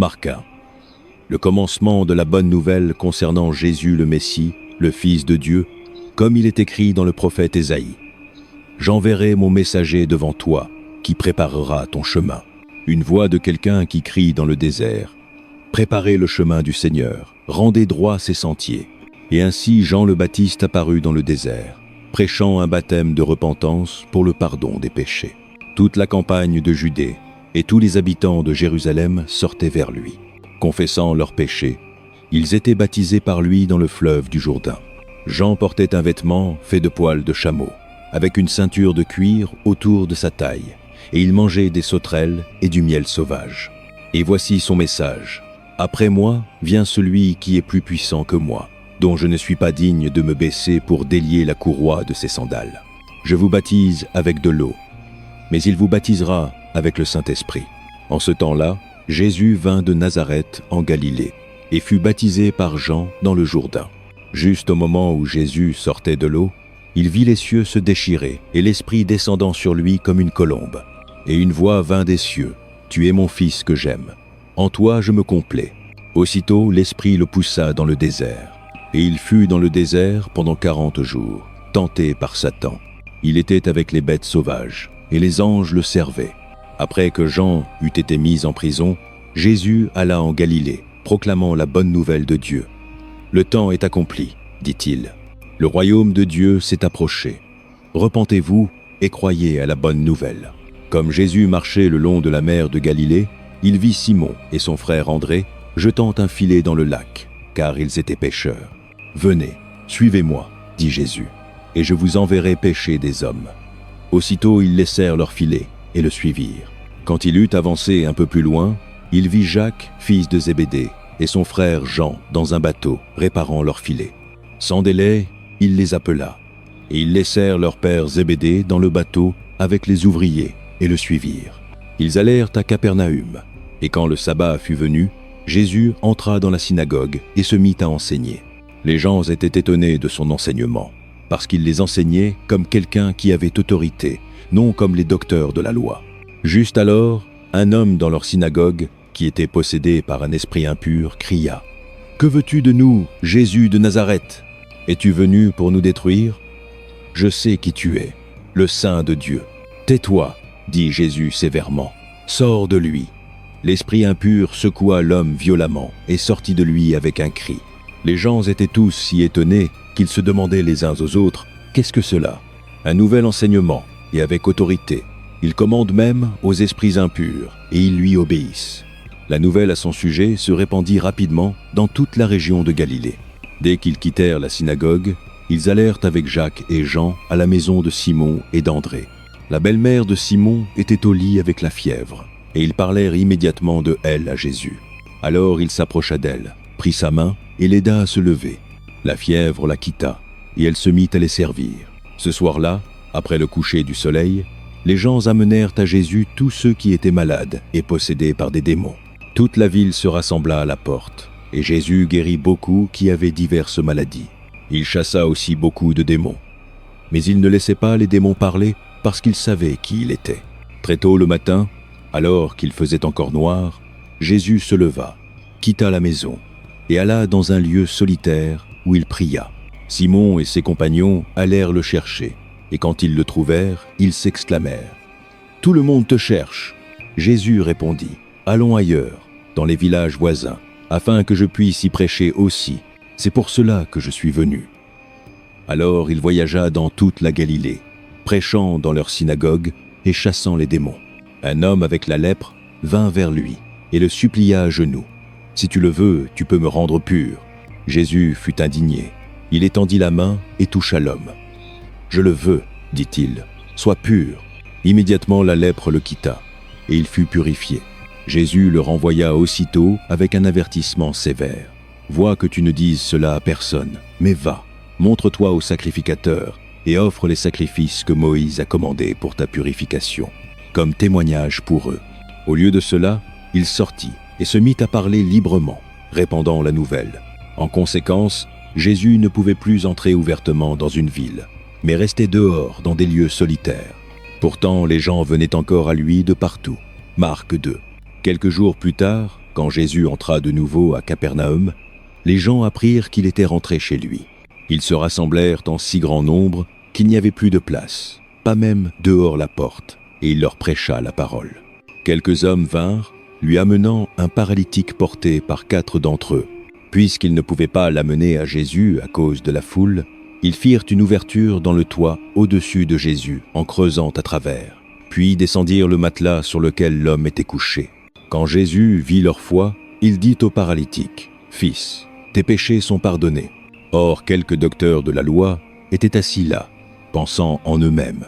Marc 1. Le commencement de la bonne nouvelle concernant Jésus le Messie, le Fils de Dieu, comme il est écrit dans le prophète Ésaïe. J'enverrai mon messager devant toi, qui préparera ton chemin. Une voix de quelqu'un qui crie dans le désert. Préparez le chemin du Seigneur, rendez droit ses sentiers. Et ainsi Jean le Baptiste apparut dans le désert, prêchant un baptême de repentance pour le pardon des péchés. Toute la campagne de Judée et tous les habitants de Jérusalem sortaient vers lui. Confessant leurs péchés, ils étaient baptisés par lui dans le fleuve du Jourdain. Jean portait un vêtement fait de poils de chameau, avec une ceinture de cuir autour de sa taille, et il mangeait des sauterelles et du miel sauvage. Et voici son message. Après moi vient celui qui est plus puissant que moi, dont je ne suis pas digne de me baisser pour délier la courroie de ses sandales. Je vous baptise avec de l'eau, mais il vous baptisera avec le Saint-Esprit. En ce temps-là, Jésus vint de Nazareth en Galilée et fut baptisé par Jean dans le Jourdain. Juste au moment où Jésus sortait de l'eau, il vit les cieux se déchirer et l'Esprit descendant sur lui comme une colombe. Et une voix vint des cieux, « Tu es mon Fils que j'aime. En toi je me complais. » Aussitôt l'Esprit le poussa dans le désert. Et il fut dans le désert pendant 40 jours, tenté par Satan. Il était avec les bêtes sauvages, et les anges le servaient. Après que Jean eut été mis en prison, Jésus alla en Galilée, proclamant la bonne nouvelle de Dieu. « Le temps est accompli, dit-il. Le royaume de Dieu s'est approché. Repentez-vous et croyez à la bonne nouvelle. » Comme Jésus marchait le long de la mer de Galilée, il vit Simon et son frère André jetant un filet dans le lac, car ils étaient pêcheurs. « Venez, suivez-moi, dit Jésus, et je vous enverrai pêcher des hommes. » Aussitôt ils laissèrent leur filet et le suivirent. Quand il eut avancé un peu plus loin, il vit Jacques, fils de Zébédée, et son frère Jean dans un bateau, réparant leur filet. Sans délai, il les appela, et ils laissèrent leur père Zébédée dans le bateau avec les ouvriers, et le suivirent. Ils allèrent à Capernaüm, et quand le sabbat fut venu, Jésus entra dans la synagogue et se mit à enseigner. Les gens étaient étonnés de son enseignement, parce qu'il les enseignait comme quelqu'un qui avait autorité, non comme les docteurs de la loi. Juste alors, un homme dans leur synagogue, qui était possédé par un esprit impur, cria « Que veux-tu de nous, Jésus de Nazareth? Es-tu venu pour nous détruire? Je sais qui tu es, le Saint de Dieu. Tais-toi, dit Jésus sévèrement. Sors de lui. L'esprit impur secoua l'homme violemment et sortit de lui avec un cri. Les gens étaient tous si étonnés qu'ils se demandaient les uns aux autres « Qu'est-ce que cela ?» Un nouvel enseignement, et avec autorité. Il commande même aux esprits impurs, et ils lui obéissent. La nouvelle à son sujet se répandit rapidement dans toute la région de Galilée. Dès qu'ils quittèrent la synagogue, ils allèrent avec Jacques et Jean à la maison de Simon et d'André. La belle-mère de Simon était au lit avec la fièvre, et ils parlèrent immédiatement de elle à Jésus. Alors il s'approcha d'elle, prit sa main et l'aida à se lever. La fièvre la quitta, et elle se mit à les servir. Ce soir-là, après le coucher du soleil, les gens amenèrent à Jésus tous ceux qui étaient malades et possédés par des démons. Toute la ville se rassembla à la porte, et Jésus guérit beaucoup qui avaient diverses maladies. Il chassa aussi beaucoup de démons. Mais il ne laissait pas les démons parler parce qu'il savait qui il était. Très tôt le matin, alors qu'il faisait encore noir, Jésus se leva, quitta la maison et alla dans un lieu solitaire où il pria. Simon et ses compagnons allèrent le chercher, et quand ils le trouvèrent, ils s'exclamèrent « Tout le monde te cherche !» Jésus répondit « Allons ailleurs, dans les villages voisins, afin que je puisse y prêcher aussi. C'est pour cela que je suis venu. » Alors il voyagea dans toute la Galilée, prêchant dans leur synagogue et chassant les démons. Un homme avec la lèpre vint vers lui et le supplia à genoux. « Si tu le veux, tu peux me rendre pur. » Jésus fut indigné. Il étendit la main et toucha l'homme. « Je le veux, dit-il, sois pur. » Immédiatement la lèpre le quitta, et il fut purifié. Jésus le renvoya aussitôt avec un avertissement sévère. « Vois que tu ne dises cela à personne, mais va, montre-toi au sacrificateur et offre les sacrifices que Moïse a commandés pour ta purification, comme témoignage pour eux. » Au lieu de cela, il sortit et se mit à parler librement, répandant la nouvelle. En conséquence, Jésus ne pouvait plus entrer ouvertement dans une ville, mais restait dehors dans des lieux solitaires. Pourtant, les gens venaient encore à lui de partout. Marc 2. Quelques jours plus tard, Quand Jésus entra de nouveau à Capernaum, les gens apprirent qu'il était rentré chez lui. Ils se rassemblèrent en si grand nombre qu'il n'y avait plus de place, pas même dehors la porte, et il leur prêcha la parole. Quelques hommes vinrent, lui amenant un paralytique porté par 4 d'entre eux. Puisqu'ils ne pouvaient pas l'amener à Jésus à cause de la foule, ils firent une ouverture dans le toit au-dessus de Jésus en creusant à travers, puis descendirent le matelas sur lequel l'homme était couché. Quand Jésus vit leur foi, il dit au paralytique, « Fils, tes péchés sont pardonnés. » Or, quelques docteurs de la loi étaient assis là, pensant en eux-mêmes.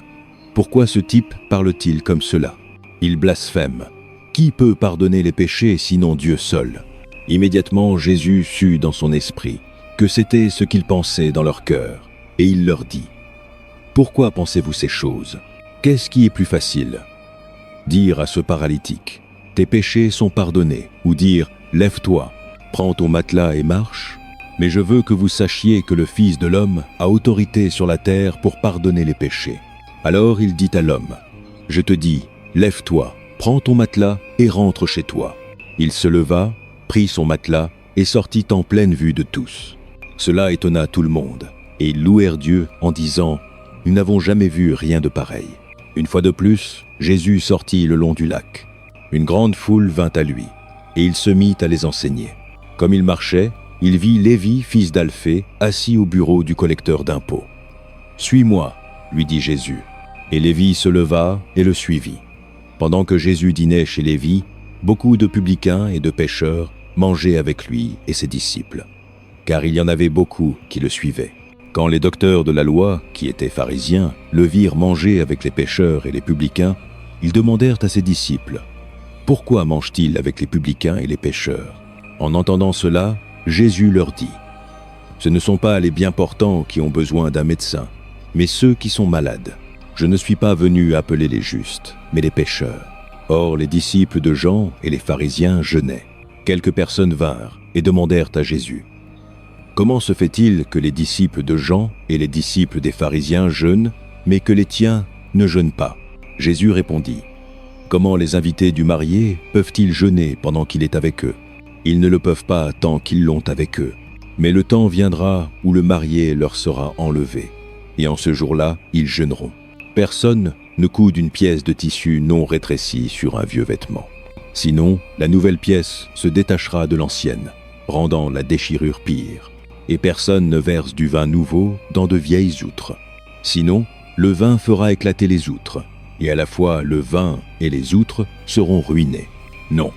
Pourquoi ce type parle-t-il comme cela? Il blasphème. Qui peut pardonner les péchés sinon Dieu seul? Immédiatement, Jésus sut dans son esprit que c'était ce qu'ils pensaient dans leur cœur, et il leur dit, « Pourquoi pensez-vous ces choses? Qu'est-ce qui est plus facile? Dire à ce paralytique, « Tes péchés sont pardonnés » ou dire, « Lève-toi, prends ton matelas et marche » Mais je veux que vous sachiez que le Fils de l'homme a autorité sur la terre pour pardonner les péchés. Alors il dit à l'homme, « Je te dis, lève-toi, prends ton matelas et rentre chez toi. » Il se leva, prit son matelas et sortit en pleine vue de tous. Cela étonna tout le monde, et ils louèrent Dieu en disant, « Nous n'avons jamais vu rien de pareil. » Une fois de plus, Jésus sortit le long du lac. Une grande foule vint à lui, et il se mit à les enseigner. Comme il marchait, il vit Lévi, fils d'Alphée, assis au bureau du collecteur d'impôts. « Suis-moi, » lui dit Jésus. Et Lévi se leva et le suivit. Pendant que Jésus dînait chez Lévi, beaucoup de publicains et de pécheurs mangeaient avec lui et ses disciples, car il y en avait beaucoup qui le suivaient. Quand les docteurs de la loi, qui étaient pharisiens, le virent manger avec les pécheurs et les publicains, ils demandèrent à ses disciples, « Pourquoi mange-t-il avec les publicains et les pécheurs ?» En entendant cela, Jésus leur dit, « Ce ne sont pas les bien portants qui ont besoin d'un médecin, mais ceux qui sont malades. Je ne suis pas venu appeler les justes, mais les pécheurs. » Or, les disciples de Jean et les pharisiens jeûnaient. Quelques personnes vinrent et demandèrent à Jésus, « Comment se fait-il que les disciples de Jean et les disciples des pharisiens jeûnent, mais que les tiens ne jeûnent pas ?» Jésus répondit, « Comment les invités du marié peuvent-ils jeûner pendant qu'il est avec eux? Ils ne le peuvent pas tant qu'ils l'ont avec eux. Mais le temps viendra où le marié leur sera enlevé, et en ce jour-là, ils jeûneront. Personne ne coude une pièce de tissu non rétrécie sur un vieux vêtement. Sinon, la nouvelle pièce se détachera de l'ancienne, rendant la déchirure pire. Et personne ne verse du vin nouveau dans de vieilles outres. Sinon, le vin fera éclater les outres, et à la fois le vin et les outres seront ruinés. Non.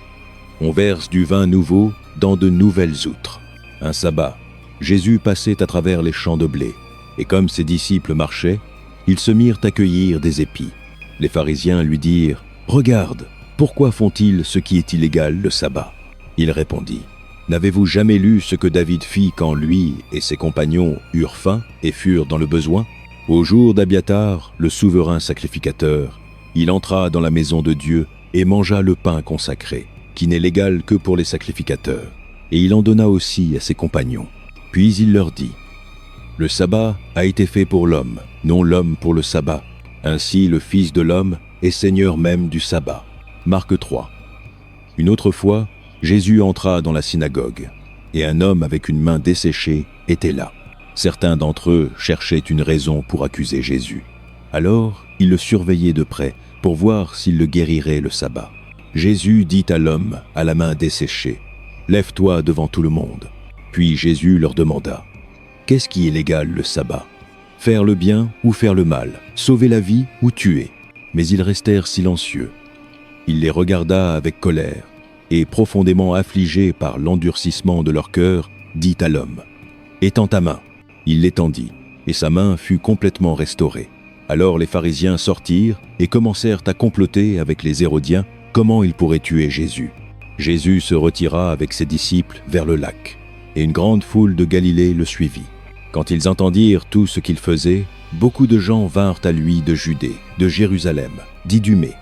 On verse du vin nouveau dans de nouvelles outres. » Un sabbat, Jésus passait à travers les champs de blé, et comme ses disciples marchaient, ils se mirent à cueillir des épis. Les pharisiens lui dirent, « Regarde, pourquoi font-ils ce qui est illégal le sabbat ?» Il répondit, « N'avez-vous jamais lu ce que David fit quand lui et ses compagnons eurent faim et furent dans le besoin? Au jour d'Abiatar, le souverain sacrificateur, il entra dans la maison de Dieu et mangea le pain consacré, qui n'est légal que pour les sacrificateurs, et il en donna aussi à ses compagnons. Puis il leur dit, « Le sabbat a été fait pour l'homme, non l'homme pour le sabbat. Ainsi le Fils de l'homme est Seigneur même du sabbat. » Marc 3. Une autre fois, Jésus entra dans la synagogue, et un homme avec une main desséchée était là. Certains d'entre eux cherchaient une raison pour accuser Jésus. Alors, ils le surveillaient de près pour voir s'il le guérirait le sabbat. Jésus dit à l'homme à la main desséchée, « Lève-toi devant tout le monde. » Puis Jésus leur demanda, « Qu'est-ce qui est légal le sabbat? Faire le bien ou faire le mal? Sauver la vie ou tuer ?» Mais ils restèrent silencieux. Il les regarda avec colère, et profondément affligé par l'endurcissement de leur cœur, dit à l'homme, « Étends ta main. » Il l'étendit, et sa main fut complètement restaurée. Alors les pharisiens sortirent et commencèrent à comploter avec les Hérodiens comment ils pourraient tuer Jésus. Jésus se retira avec ses disciples vers le lac, et une grande foule de Galilée le suivit. Quand ils entendirent tout ce qu'il faisait, beaucoup de gens vinrent à lui de Judée, de Jérusalem, d'Idumée,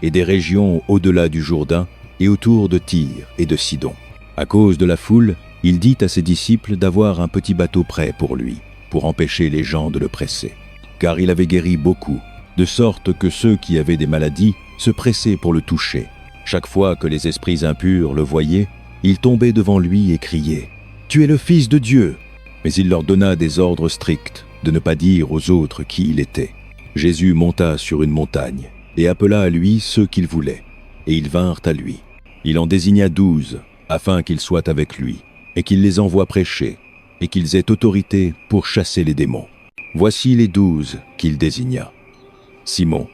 et des régions au-delà du Jourdain et autour de Tyr et de Sidon. À cause de la foule, il dit à ses disciples d'avoir un petit bateau prêt pour lui, pour empêcher les gens de le presser. Car il avait guéri beaucoup, de sorte que ceux qui avaient des maladies se pressaient pour le toucher. Chaque fois que les esprits impurs le voyaient, ils tombaient devant lui et criaient « Tu es le Fils de Dieu !» Mais il leur donna des ordres stricts de ne pas dire aux autres qui il était. Jésus monta sur une montagne et appela à lui ceux qu'il voulait, et ils vinrent à lui. Il en désigna 12, afin qu'ils soient avec lui, et qu'il les envoie prêcher, et qu'ils aient autorité pour chasser les démons. Voici les 12 qu'il désigna. Simon,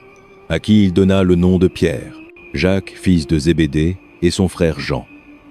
à qui il donna le nom de Pierre, Jacques, fils de Zébédée, et son frère Jean.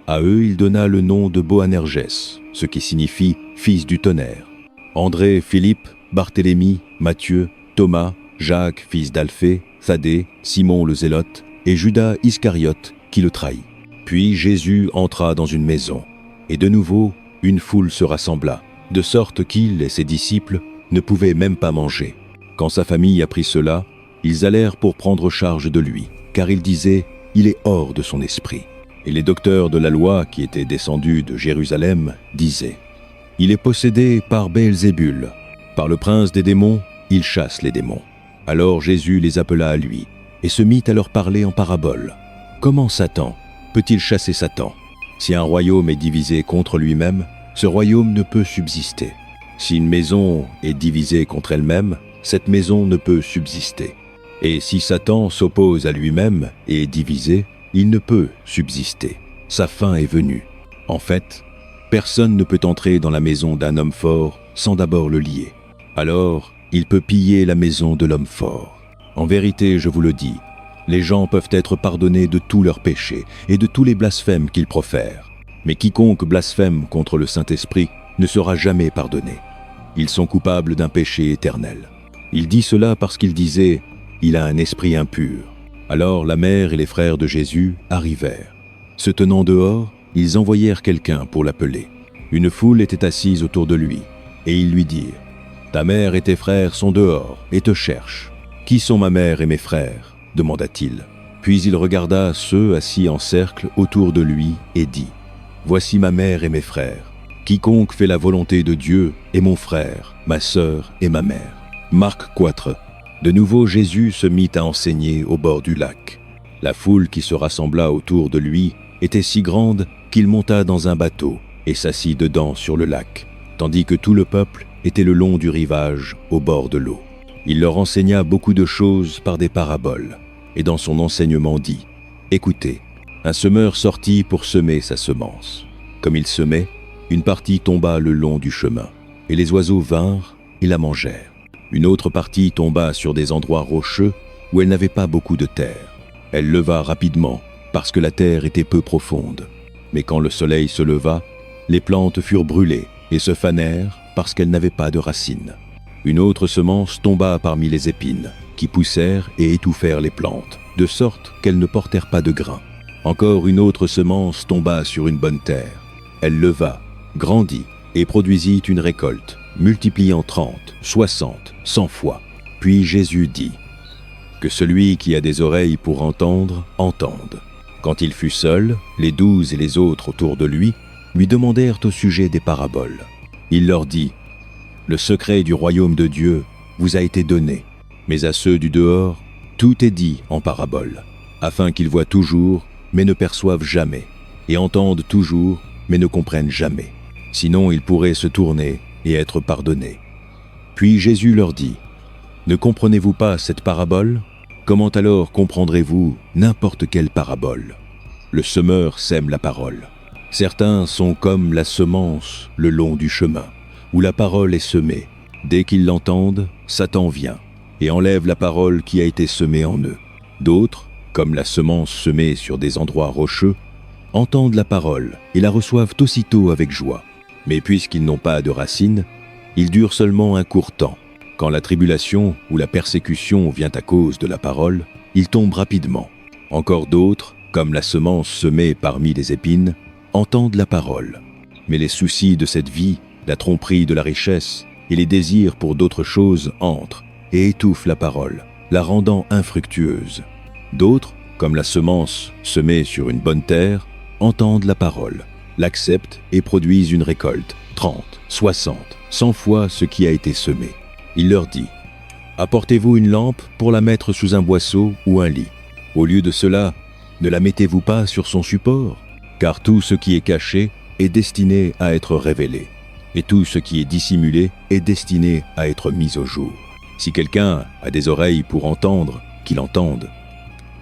À eux il donna le nom de Boanerges, ce qui signifie « fils du tonnerre ». André, Philippe, Barthélemy, Matthieu, Thomas, Jacques, fils d'Alphée, Thaddée, Simon le Zélote, et Judas Iscariote, qui le trahit. Puis Jésus entra dans une maison, et de nouveau une foule se rassembla, de sorte qu'il et ses disciples ne pouvaient même pas manger. Quand sa famille apprit cela, ils allèrent pour prendre charge de lui, car ils disaient « Il est hors de son esprit ». Et les docteurs de la loi qui étaient descendus de Jérusalem disaient « Il est possédé par Béelzébul, par le prince des démons, il chasse les démons. » Alors Jésus les appela à lui, et se mit à leur parler en parabole. Comment Satan peut-il chasser Satan? Si un royaume est divisé contre lui-même, ce royaume ne peut subsister. Si une maison est divisée contre elle-même, cette maison ne peut subsister. Et si Satan s'oppose à lui-même et est divisé, il ne peut subsister. Sa fin est venue. En fait, personne ne peut entrer dans la maison d'un homme fort sans d'abord le lier. Alors, il peut piller la maison de l'homme fort. En vérité, je vous le dis, les gens peuvent être pardonnés de tous leurs péchés et de tous les blasphèmes qu'ils profèrent. Mais quiconque blasphème contre le Saint-Esprit ne sera jamais pardonné. Ils sont coupables d'un péché éternel. Il dit cela parce qu'il disait « Il a un esprit impur ». Alors la mère et les frères de Jésus arrivèrent. Se tenant dehors, ils envoyèrent quelqu'un pour l'appeler. Une foule était assise autour de lui, et ils lui dirent « Ta mère et tes frères sont dehors et te cherchent. »« Qui sont ma mère et mes frères ?» demanda-t-il. Puis il regarda ceux assis en cercle autour de lui et dit « Voici ma mère et mes frères. Quiconque fait la volonté de Dieu est mon frère, ma sœur et ma mère. » Marc 4. De nouveau Jésus se mit à enseigner au bord du lac. La foule qui se rassembla autour de lui était si grande qu'il monta dans un bateau et s'assit dedans sur le lac, tandis que tout le peuple était le long du rivage au bord de l'eau. Il leur enseigna beaucoup de choses par des paraboles, et dans son enseignement dit « Écoutez, un semeur sortit pour semer sa semence. Comme il semait, une partie tomba le long du chemin, et les oiseaux vinrent et la mangèrent. Une autre partie tomba sur des endroits rocheux où elle n'avait pas beaucoup de terre. Elle leva rapidement, parce que la terre était peu profonde. Mais quand le soleil se leva, les plantes furent brûlées et se fanèrent parce qu'elles n'avaient pas de racines. Une autre semence tomba parmi les épines, qui poussèrent et étouffèrent les plantes, de sorte qu'elles ne portèrent pas de grains. Encore une autre semence tomba sur une bonne terre. Elle leva, grandit et produisit une récolte, multipliant 30, 60, 100 fois. Puis Jésus dit « Que celui qui a des oreilles pour entendre, entende. » Quand il fut seul, les 12 et les autres autour de lui demandèrent au sujet des paraboles. Il leur dit « Le secret du royaume de Dieu vous a été donné, mais à ceux du dehors, tout est dit en paraboles, afin qu'ils voient toujours, mais ne perçoivent jamais, et entendent toujours, mais ne comprennent jamais. Sinon ils pourraient se tourner et être pardonnés. » Puis Jésus leur dit « Ne comprenez-vous pas cette parabole ? Comment alors comprendrez-vous n'importe quelle parabole ? Le semeur sème la parole. Certains sont comme la semence le long du chemin, où la parole est semée. Dès qu'ils l'entendent, Satan vient et enlève la parole qui a été semée en eux. D'autres, comme la semence semée sur des endroits rocheux, entendent la parole et la reçoivent aussitôt avec joie. Mais puisqu'ils n'ont pas de racines, ils durent seulement un court temps. Quand la tribulation ou la persécution vient à cause de la parole, ils tombent rapidement. Encore d'autres, comme la semence semée parmi les épines, entendent la parole. Mais les soucis de cette vie, la tromperie de la richesse et les désirs pour d'autres choses entrent et étouffent la parole, la rendant infructueuse. D'autres, comme la semence semée sur une bonne terre, entendent la parole, l'acceptent et produisent une récolte, 30, 60, 100 fois ce qui a été semé. Il leur dit « Apportez-vous une lampe pour la mettre sous un boisseau ou un lit. Au lieu de cela, ne la mettez-vous pas sur son support ? Car tout ce qui est caché est destiné à être révélé, et tout ce qui est dissimulé est destiné à être mis au jour. Si quelqu'un a des oreilles pour entendre, qu'il entende.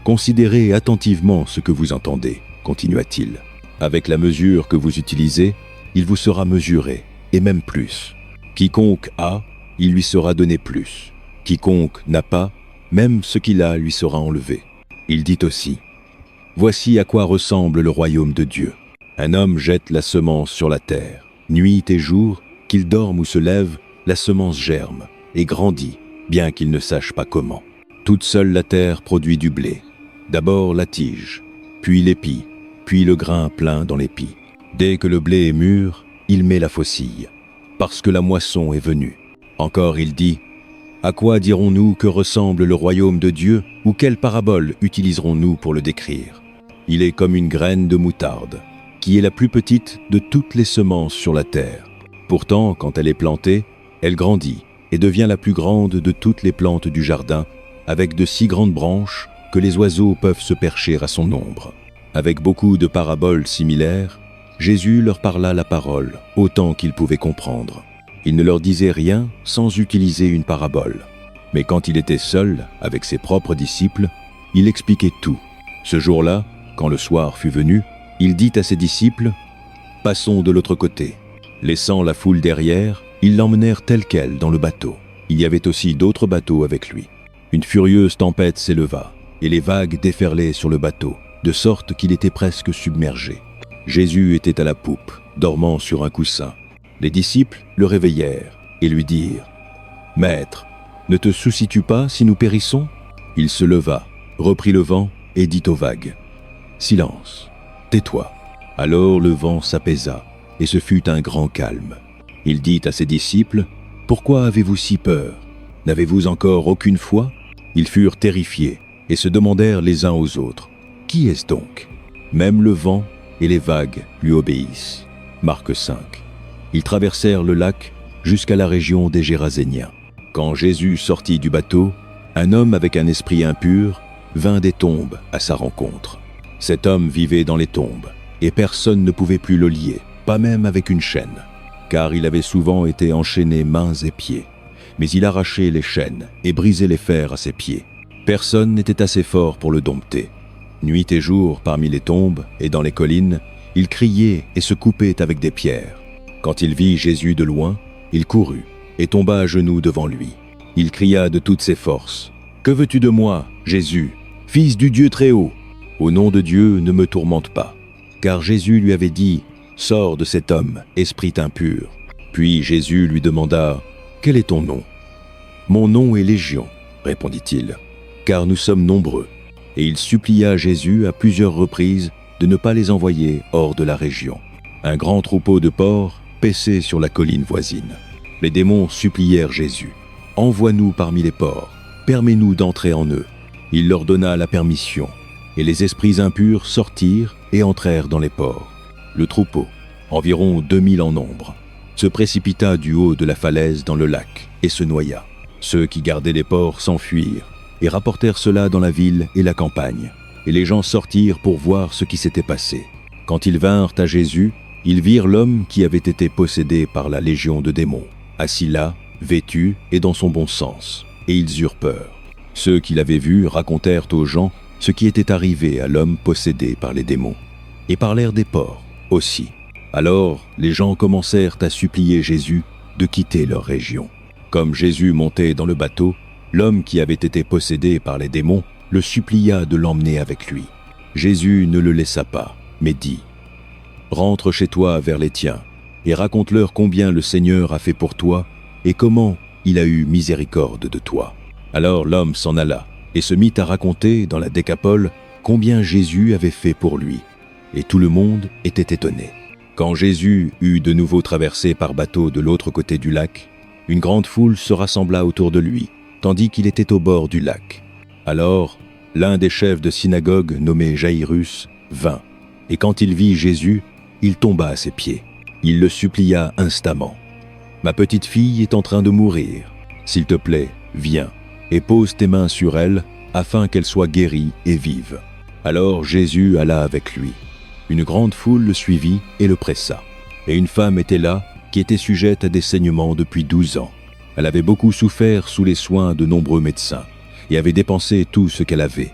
Considérez attentivement ce que vous entendez, continua-t-il. Avec la mesure que vous utilisez, il vous sera mesuré, et même plus. Quiconque a, il lui sera donné plus. Quiconque n'a pas, même ce qu'il a lui sera enlevé. Il dit aussi, « Voici à quoi ressemble le royaume de Dieu. Un homme jette la semence sur la terre. Nuit et jour, qu'il dorme ou se lève, la semence germe et grandit, bien qu'il ne sache pas comment. Toute seule la terre produit du blé. D'abord la tige, puis l'épi, puis le grain plein dans l'épi. Dès que le blé est mûr, il met la faucille, parce que la moisson est venue. Encore il dit, à quoi dirons-nous que ressemble le royaume de Dieu, ou quelle parabole utiliserons-nous pour le décrire? Il est comme une graine de moutarde, qui est la plus petite de toutes les semences sur la terre. Pourtant, quand elle est plantée, elle grandit et devient la plus grande de toutes les plantes du jardin, avec de si grandes branches que les oiseaux peuvent se percher à son ombre. Avec beaucoup de paraboles similaires, Jésus leur parla la parole autant qu'il pouvait comprendre. Il ne leur disait rien sans utiliser une parabole. Mais quand il était seul avec ses propres disciples, il expliquait tout. Ce jour-là, quand le soir fut venu, il dit à ses disciples, « Passons de l'autre côté. » Laissant la foule derrière, ils l'emmenèrent tel quel dans le bateau. Il y avait aussi d'autres bateaux avec lui. Une furieuse tempête s'éleva, et les vagues déferlaient sur le bateau, de sorte qu'il était presque submergé. Jésus était à la poupe, dormant sur un coussin. Les disciples le réveillèrent et lui dirent, « Maître, ne te soucies-tu pas si nous périssons ?» Il se leva, reprit le vent et dit aux vagues, « Silence, tais-toi. » Alors le vent s'apaisa et ce fut un grand calme. Il dit à ses disciples, « Pourquoi avez-vous si peur? N'avez-vous encore aucune foi ?» Ils furent terrifiés et se demandèrent les uns aux autres, « Qui est-ce donc ?» Même le vent et les vagues lui obéissent. Marc 5. Ils traversèrent le lac jusqu'à la région des Géraséniens. Quand Jésus sortit du bateau, un homme avec un esprit impur vint des tombes à sa rencontre. Cet homme vivait dans les tombes, et personne ne pouvait plus le lier, pas même avec une chaîne, car il avait souvent été enchaîné mains et pieds. Mais il arrachait les chaînes et brisait les fers à ses pieds. Personne n'était assez fort pour le dompter. Nuit et jour, parmi les tombes et dans les collines, il criait et se coupait avec des pierres. Quand il vit Jésus de loin, il courut et tomba à genoux devant lui. Il cria de toutes ses forces, « Que veux-tu de moi, Jésus, fils du Dieu Très-Haut? Au nom de Dieu, ne me tourmente pas. » Car Jésus lui avait dit, « Sors de cet homme, esprit impur. » Puis Jésus lui demanda, « Quel est ton nom ?»« Mon nom est Légion, » répondit-il, « car nous sommes nombreux. » Et il supplia Jésus à plusieurs reprises de ne pas les envoyer hors de la région. Un grand troupeau de porcs paissait sur la colline voisine. Les démons supplièrent Jésus, « Envoie-nous parmi les porcs, permets-nous d'entrer en eux. » Il leur donna la permission, et les esprits impurs sortirent et entrèrent dans les porcs. Le troupeau, environ 2000 en nombre, se précipita du haut de la falaise dans le lac et se noya. Ceux qui gardaient les porcs s'enfuirent et rapportèrent cela dans la ville et la campagne. Et les gens sortirent pour voir ce qui s'était passé. Quand ils vinrent à Jésus, ils virent l'homme qui avait été possédé par la légion de démons, assis là, vêtu et dans son bon sens, et ils eurent peur. Ceux qui l'avaient vu racontèrent aux gens ce qui était arrivé à l'homme possédé par les démons, et parlèrent des porcs aussi. Alors les gens commencèrent à supplier Jésus de quitter leur région. Comme Jésus montait dans le bateau, l'homme qui avait été possédé par les démons le supplia de l'emmener avec lui. Jésus ne le laissa pas, mais dit, « Rentre chez toi vers les tiens, et raconte-leur combien le Seigneur a fait pour toi, et comment il a eu miséricorde de toi. » Alors l'homme s'en alla, et se mit à raconter dans la Décapole combien Jésus avait fait pour lui, et tout le monde était étonné. Quand Jésus eut de nouveau traversé par bateau de l'autre côté du lac, une grande foule se rassembla autour de lui, tandis qu'il était au bord du lac. Alors, l'un des chefs de synagogue, nommé Jaïrus, vint, et quand il vit Jésus, il tomba à ses pieds. Il le supplia instamment. « Ma petite fille est en train de mourir. S'il te plaît, viens, et pose tes mains sur elle, afin qu'elle soit guérie et vive. » Alors Jésus alla avec lui. Une grande foule le suivit et le pressa. Et une femme était là, qui était sujette à des saignements depuis 12 ans. Elle avait beaucoup souffert sous les soins de nombreux médecins et avait dépensé tout ce qu'elle avait.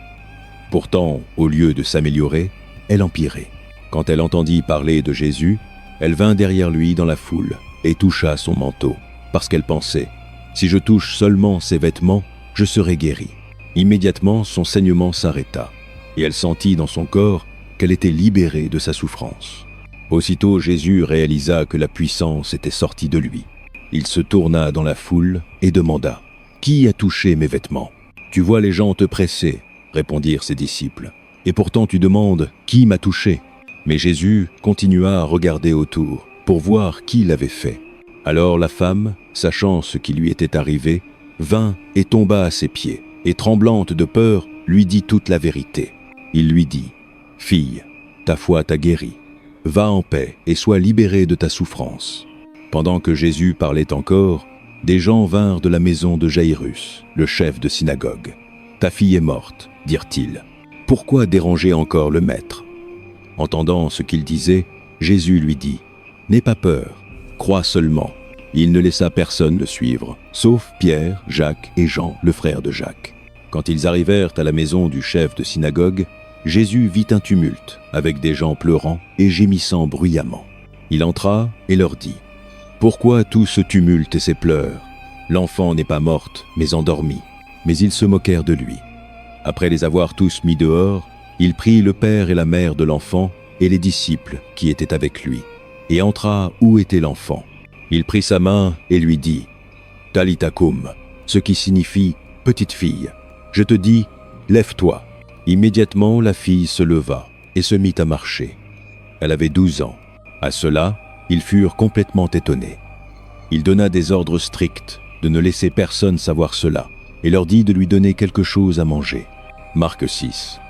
Pourtant, au lieu de s'améliorer, elle empirait. Quand elle entendit parler de Jésus, elle vint derrière lui dans la foule et toucha son manteau, parce qu'elle pensait « Si je touche seulement ses vêtements, je serai guérie. » Immédiatement, son saignement s'arrêta, et elle sentit dans son corps qu'elle était libérée de sa souffrance. Aussitôt, Jésus réalisa que la puissance était sortie de lui. Il se tourna dans la foule et demanda « Qui a touché mes vêtements ?» « Tu vois les gens te presser, » répondirent ses disciples. « Et pourtant tu demandes « Qui m'a touché ?» Mais Jésus continua à regarder autour pour voir qui l'avait fait. Alors la femme, sachant ce qui lui était arrivé, vint et tomba à ses pieds, et tremblante de peur, lui dit toute la vérité. Il lui dit « Fille, ta foi t'a guérie. Va en paix et sois libérée de ta souffrance. » Pendant que Jésus parlait encore, des gens vinrent de la maison de Jaïrus, le chef de synagogue. « Ta fille est morte, dirent-ils. Pourquoi déranger encore le maître ?» Entendant ce qu'il disait, Jésus lui dit « N'aie pas peur, crois seulement. » Il ne laissa personne le suivre, sauf Pierre, Jacques et Jean, le frère de Jacques. Quand ils arrivèrent à la maison du chef de synagogue, Jésus vit un tumulte, avec des gens pleurant et gémissant bruyamment. Il entra et leur dit « Pourquoi tout ce tumulte et ces pleurs? L'enfant n'est pas morte, mais endormie. » Mais ils se moquèrent de lui. Après les avoir tous mis dehors, il prit le père et la mère de l'enfant et les disciples qui étaient avec lui, et entra où était l'enfant. Il prit sa main et lui dit « Talitha koum », ce qui signifie « Petite fille, je te dis, lève-toi ». Immédiatement, la fille se leva et se mit à marcher. Elle avait 12 ans. À cela, ils furent complètement étonnés. Il donna des ordres stricts de ne laisser personne savoir cela et leur dit de lui donner quelque chose à manger. Marc 6.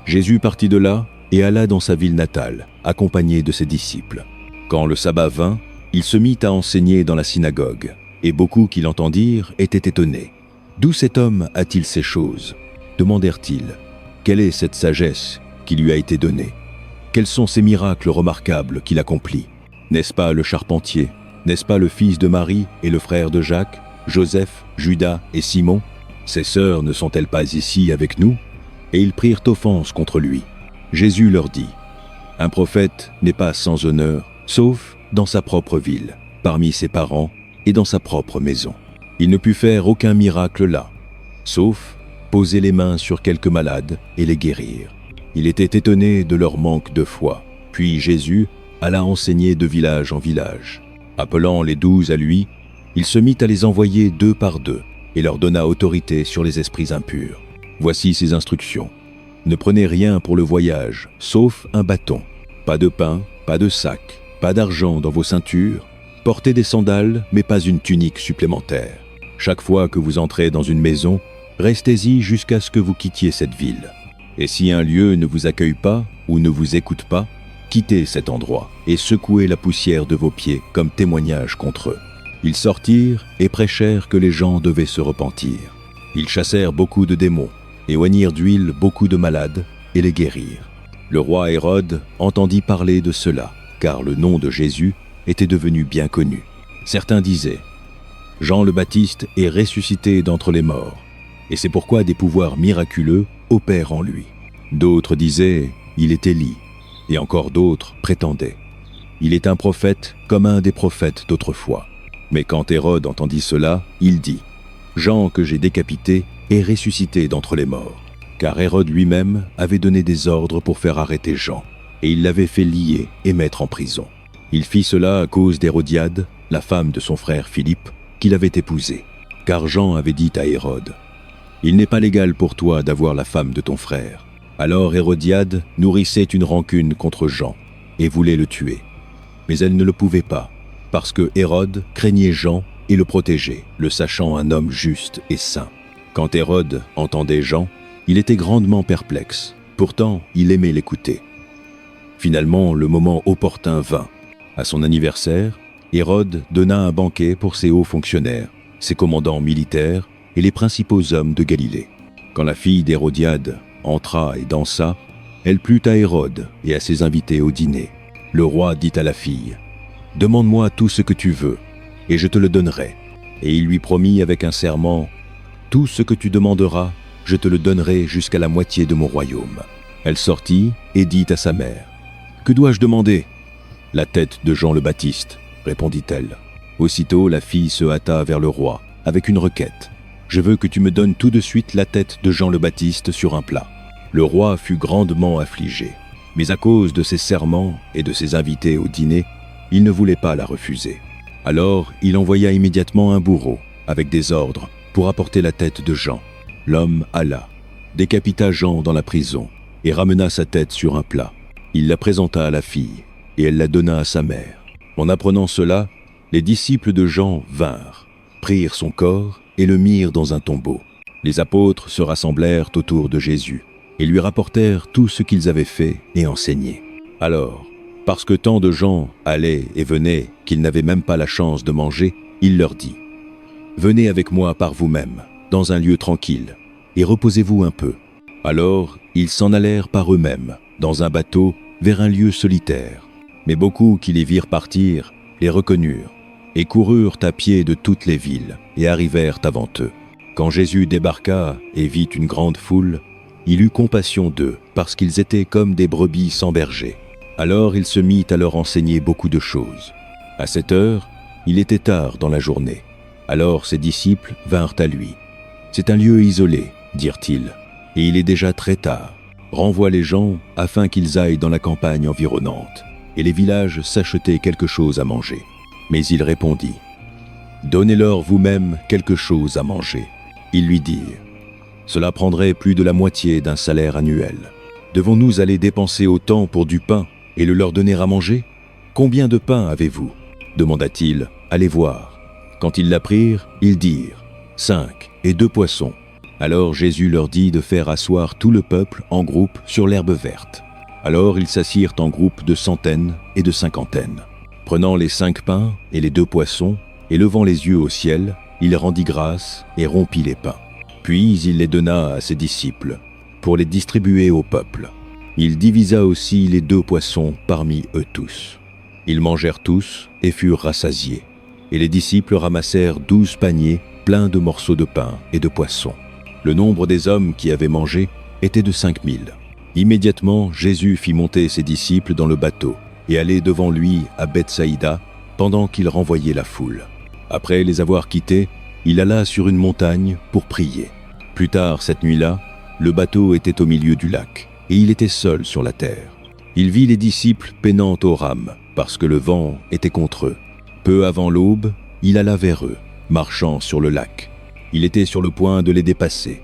Jésus partit de là et alla dans sa ville natale, accompagné de ses disciples. Quand le sabbat vint, il se mit à enseigner dans la synagogue, et beaucoup qui l'entendirent étaient étonnés. « D'où cet homme a-t-il ces choses ?» demandèrent-ils. « Quelle est cette sagesse qui lui a été donnée? Quels sont ces miracles remarquables qu'il accomplit? N'est-ce pas le charpentier? N'est-ce pas le fils de Marie et le frère de Jacques, Joseph, Judas et Simon? Ses sœurs ne sont-elles pas ici avec nous ?» Et ils prirent offense contre lui. Jésus leur dit « Un prophète n'est pas sans honneur, sauf dans sa propre ville, parmi ses parents et dans sa propre maison. Il ne put faire aucun miracle là, sauf poser les mains sur quelques malades et les guérir. Il était étonné de leur manque de foi. Puis Jésus alla enseigner de village en village. Appelant les 12 à lui, il se mit à les envoyer 2 par 2 et leur donna autorité sur les esprits impurs. Voici ses instructions. Ne prenez rien pour le voyage, sauf un bâton. Pas de pain, pas de sac, pas d'argent dans vos ceintures. Portez des sandales, mais pas une tunique supplémentaire. Chaque fois que vous entrez dans une maison, restez-y jusqu'à ce que vous quittiez cette ville. Et si un lieu ne vous accueille pas ou ne vous écoute pas, quittez cet endroit et secouez la poussière de vos pieds comme témoignage contre eux. Ils sortirent et prêchèrent que les gens devaient se repentir. Ils chassèrent beaucoup de démons, et oignirent d'huile beaucoup de malades et les guérirent. Le roi Hérode entendit parler de cela, car le nom de Jésus était devenu bien connu. Certains disaient « Jean le Baptiste est ressuscité d'entre les morts, et c'est pourquoi des pouvoirs miraculeux opèrent en lui. » D'autres disaient « Il est Élie », et encore d'autres prétendaient « Il est un prophète comme un des prophètes d'autrefois. » Mais quand Hérode entendit cela, il dit « Jean que j'ai décapité est ressuscité d'entre les morts. » Car Hérode lui-même avait donné des ordres pour faire arrêter Jean, et il l'avait fait lier et mettre en prison. Il fit cela à cause d'Hérodiade, la femme de son frère Philippe, qu'il avait épousée. Car Jean avait dit à Hérode « Il n'est pas légal pour toi d'avoir la femme de ton frère. » Alors Hérodiade nourrissait une rancune contre Jean et voulait le tuer. Mais elle ne le pouvait pas, parce que Hérode craignait Jean et le protégeait, le sachant un homme juste et saint. Quand Hérode entendait Jean, il était grandement perplexe. Pourtant, il aimait l'écouter. Finalement, le moment opportun vint. À son anniversaire, Hérode donna un banquet pour ses hauts fonctionnaires, ses commandants militaires et les principaux hommes de Galilée. Quand la fille d'Hérodiade entra et dansa, Elle plut à Hérode et à ses invités au dîner. Le roi dit à la fille, « Demande-moi tout ce que tu veux, et je te le donnerai. » Et il lui promit avec un serment, « Tout ce que tu demanderas, je te le donnerai jusqu'à la moitié de mon royaume. » Elle sortit et dit à sa mère, « Que dois-je demander ?»« La tête de Jean le Baptiste, » répondit-elle. Aussitôt la fille se hâta vers le roi, avec une requête. « Je veux que tu me donnes tout de suite la tête de Jean le Baptiste sur un plat. » Le roi fut grandement affligé, mais à cause de ses serments et de ses invités au dîner, il ne voulait pas la refuser. Alors il envoya immédiatement un bourreau, avec des ordres, pour apporter la tête de Jean. L'homme alla, décapita Jean dans la prison, et ramena sa tête sur un plat. Il la présenta à la fille, et elle la donna à sa mère. En apprenant cela, les disciples de Jean vinrent, prirent son corps et le mirent dans un tombeau. Les apôtres se rassemblèrent autour de Jésus, et lui rapportèrent tout ce qu'ils avaient fait et enseigné. Alors, parce que tant de gens allaient et venaient qu'ils n'avaient même pas la chance de manger, il leur dit, « Venez avec moi par vous-même, dans un lieu tranquille, et reposez-vous un peu. » Alors, ils s'en allèrent par eux-mêmes, dans un bateau, vers un lieu solitaire. Mais beaucoup qui les virent partir, les reconnurent, et coururent à pied de toutes les villes, et arrivèrent avant eux. Quand Jésus débarqua et vit une grande foule, il eut compassion d'eux, parce qu'ils étaient comme des brebis sans berger. Alors il se mit à leur enseigner beaucoup de choses. À cette heure, il était tard dans la journée. Alors ses disciples vinrent à lui. « C'est un lieu isolé, dirent-ils, et il est déjà très tard. Renvoie les gens afin qu'ils aillent dans la campagne environnante, et les villages s'acheter quelque chose à manger. » Mais il répondit, « Donnez-leur vous-même quelque chose à manger. » Ils lui dirent, « Cela prendrait plus de la moitié d'un salaire annuel. Devons-nous aller dépenser autant pour du pain et le leur donner à manger? Combien de pain avez-vous » demanda-t-il. « Allez voir. » Quand ils l'apprirent, ils dirent, « 5 et 2 poissons. » Alors Jésus leur dit de faire asseoir tout le peuple en groupe sur l'herbe verte. Alors ils s'assirent en groupe de centaines et de cinquantaines. Prenant les 5 pains et les 2 poissons, et levant les yeux au ciel, il rendit grâce et rompit les pains. Puis il les donna à ses disciples, pour les distribuer au peuple. Il divisa aussi les 2 poissons parmi eux tous. Ils mangèrent tous et furent rassasiés. Et les disciples ramassèrent 12 paniers pleins de morceaux de pain et de poissons. Le nombre des hommes qui avaient mangé était de 5000. Immédiatement, Jésus fit monter ses disciples dans le bateau et aller devant lui à Bethsaïda pendant qu'il renvoyait la foule. Après les avoir quittés, il alla sur une montagne pour prier. Plus tard cette nuit-là, le bateau était au milieu du lac, et il était seul sur la terre. Il vit les disciples peinant aux rames, parce que le vent était contre eux. Peu avant l'aube, il alla vers eux, marchant sur le lac. Il était sur le point de les dépasser.